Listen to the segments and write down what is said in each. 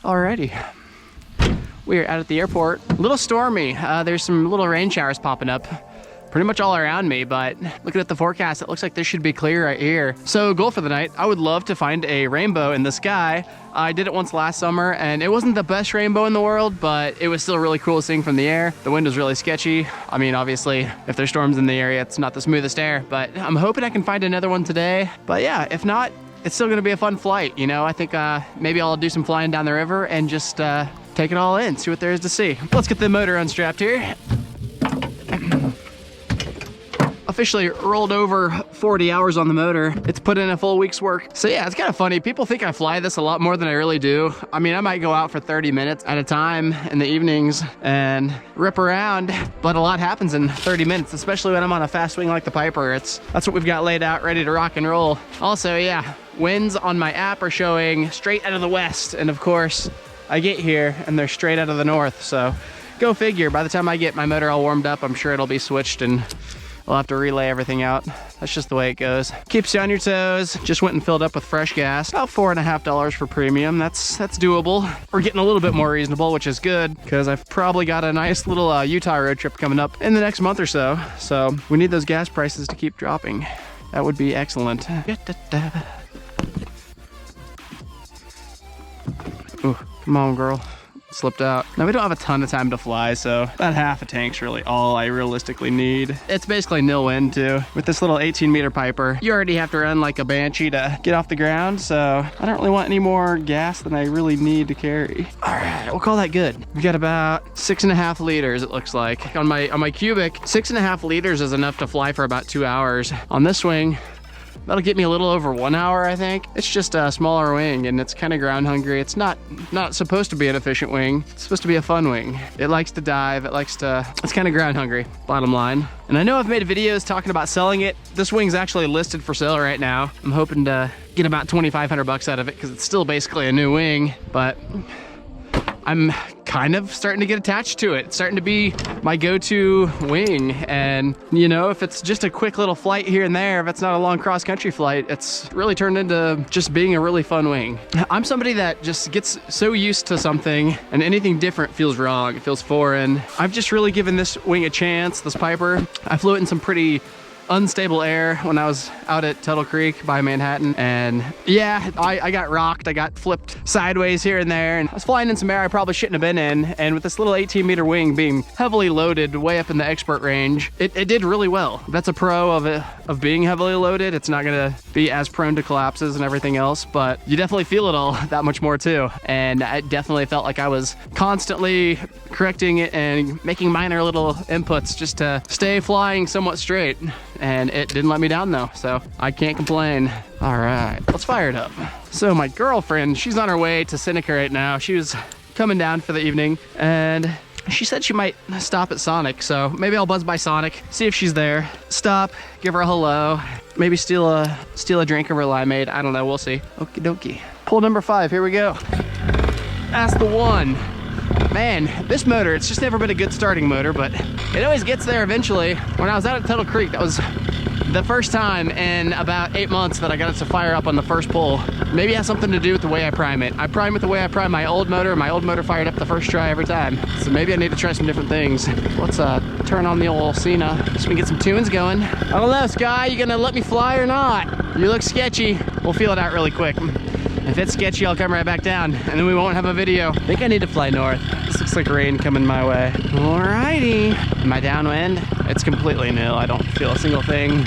Alrighty. We are out at the airport. A little stormy. There's some little rain showers popping up pretty much all around me, but looking at the forecast, it looks like this should be clear right here. So goal for the night, I would love to find a rainbow in the sky. I did it once last summer and it wasn't the best rainbow in the world, but it was still really cool seeing from the air. The wind was really sketchy. I mean, obviously, if there's storms in the area, it's not the smoothest air, but I'm hoping I can find another one today. But yeah, if not, it's still gonna be a fun flight, you know? I think maybe I'll do some flying down the river and just take it all in, see what there is to see. Let's get the motor unstrapped here. Officially rolled over 40 hours on the motor. It's put in a full week's work. So yeah, it's kind of funny. People think I fly this a lot more than I really do. I mean, I might go out for 30 minutes at a time in the evenings and rip around, but a lot happens in 30 minutes, especially when I'm on a fast wing like the Piper. That's what we've got laid out, ready to rock and roll. Also, yeah, winds on my app are showing straight out of the west. And of course, I get here and they're straight out of the north. So go figure, by the time I get my motor all warmed up, I'm sure it'll be switched and I'll have to relay everything out. That's just the way it goes. Keeps you on your toes. Just went and filled up with fresh gas. About $4.50 for premium. That's doable. We're getting a little bit more reasonable, which is good because I've probably got a nice little Utah road trip coming up in the next month or so. So we need those gas prices to keep dropping. That would be excellent. Ooh, come on, girl. Slipped out. Now we don't have a ton of time to fly, so about half a tank's really all I realistically need. It's basically nil wind too. With this little 18-meter Piper, you already have to run like a banshee to get off the ground, so I don't really want any more gas than I really need to carry. All right, we'll call that good. We got about 6.5 liters, it looks like. On my cubic, 6.5 liters is enough to fly for about 2 hours. On this wing, that'll get me a little over 1 hour, I think. It's just a smaller wing and it's kind of ground hungry. It's not supposed to be an efficient wing. It's supposed to be a fun wing. It likes to dive. It's kind of ground hungry, bottom line. And I know I've made videos talking about selling it. This wing's actually listed for sale right now. I'm hoping to get about 2,500 bucks out of it because it's still basically a new wing, but I'm kind of starting to get attached to it. It's starting to be my go-to wing. And you know, if it's just a quick little flight here and there, if it's not a long cross-country flight, it's really turned into just being a really fun wing. I'm somebody that just gets so used to something and anything different feels wrong. It feels foreign. I've just really given this wing a chance, this Piper. I flew it in some pretty unstable air when I was out at Tuttle Creek by Manhattan, and yeah, I got rocked. I got flipped sideways here and there, and I was flying in some air I probably shouldn't have been in, and with this little 18-meter wing being heavily loaded way up in the expert range, it did really well. That's a pro of being heavily loaded. It's not gonna be as prone to collapses and everything else, but you definitely feel it all that much more too, and I definitely felt like I was constantly correcting it and making minor little inputs just to stay flying somewhat straight. And it didn't let me down though, so I can't complain. All right, let's fire it up. So my girlfriend, she's on her way to Seneca right now. She was coming down for the evening and she said she might stop at Sonic, so maybe I'll buzz by Sonic, see if she's there, stop, give her a hello, maybe steal a drink of her limeade. I don't know, we'll see. Okie dokie. Pull number 5, here we go. That's the one. Man, this motor, it's just never been a good starting motor, but it always gets there eventually. When I was out at Tuttle Creek, that was the first time in about 8 months that I got it to fire up on the first pull. Maybe it has something to do with the way I prime it. I prime it the way I prime my old motor. My old motor fired up the first try every time. So maybe I need to try some different things. Let's turn on the old Cena so we can get some tunes going. I don't know, Sky, you gonna let me fly or not? You look sketchy. We'll feel it out really quick. If it's sketchy, I'll come right back down and then we won't have a video. I think I need to fly north. This looks like rain coming my way. Alrighty. My downwind, it's completely nil. I don't feel a single thing.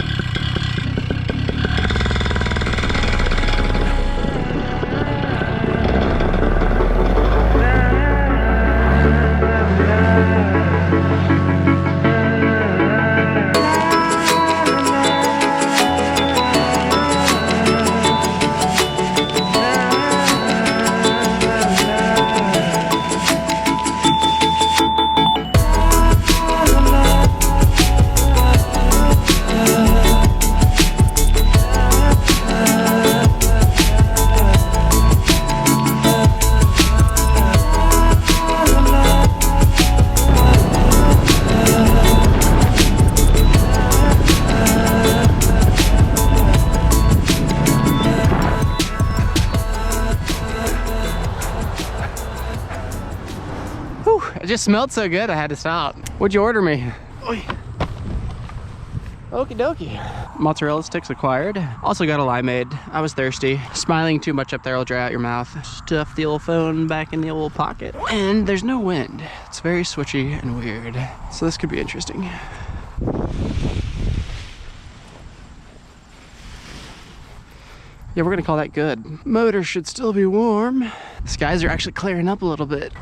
It just smelled so good I had to stop. What'd you order me? Oy. Okie dokie. Mozzarella sticks acquired. Also got a limeade. I was thirsty. Smiling too much up there will dry out your mouth. Stuff the old phone back in the old pocket. And there's no wind. It's very switchy and weird. So this could be interesting. Yeah, we're gonna call that good. Motor should still be warm. Skies are actually clearing up a little bit.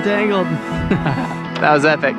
Tangled. That was epic.